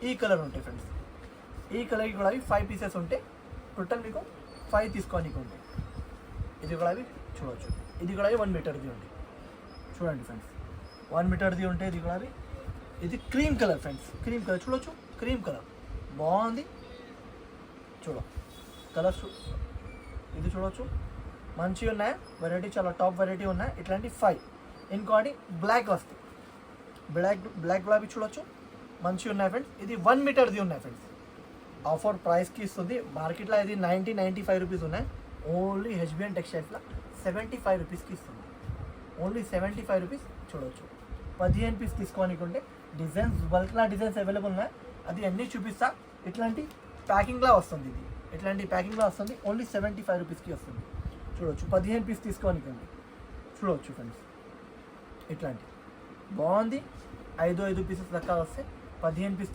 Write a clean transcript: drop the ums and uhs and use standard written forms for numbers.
ఈ కలర్ ఉంటాయి ఫ్రెండ్స్. ఈ కలర్కి కూడా అవి 5 పీసెస్ ఉంటాయి. టోటల్ మీకు 5 తీసుకోనికి ఉంటాయి. ఇది కూడా అవి చూడవచ్చు. ఇది కూడా 1 మీటర్ది ఉంటాయి. చూడండి ఫ్రెండ్స్, 1 మీటర్ది ఉంటాయి. ఇది కూడా అవి. ఇది cream colour friends, cream colour చూడవచ్చు. క్రీమ్ కలర్ బాగుంది. కలర్స్ ఇది చూడవచ్చు, మంచిగా ఉన్నాయి. వెరైటీ చాలా టాప్ వెరైటీ ఉన్నాయి. ఇట్లాంటి 5. ఇంకోటి బ్లాక్ వస్తాయి. బ్లాక్ కూడా అవి చూడవచ్చు, మంచిగా ఉన్నాయి ఫ్రెండ్స్. ఇది 1 మీటర్ది ఉన్నాయి ఫ్రెండ్స్. ఆఫర్ ప్రైస్కి ఇస్తుంది. మార్కెట్లో ఇది 90-95 రూపీస్ ఉన్నాయి. ఓన్లీ హెచ్బిఎన్ టెక్స్టైల్స్లో 75 రూపీస్కి ఇస్తుంది. Only 75 rupees. చూడవచ్చు. 15 పీస్ తీసుకోనికి ఉంటే డిజైన్స్ బల్క్లా డిజైన్స్ అవైలబుల్ ఉన్నాయి. అది అన్నీ చూపిస్తా. ఇట్లాంటి ప్యాకింగ్లా వస్తుంది. ఇది ఇట్లాంటి ప్యాకింగ్లా వస్తుంది. ఓన్లీ 75 రూపీస్కి వస్తుంది. చూడవచ్చు. 15 పీస్ తీసుకోనికి ఉంది. చూడవచ్చు ఫ్రెండ్స్, ఇట్లాంటి బాగుంది. 5 పీసెస్ దాకా వస్తే 15 పీస్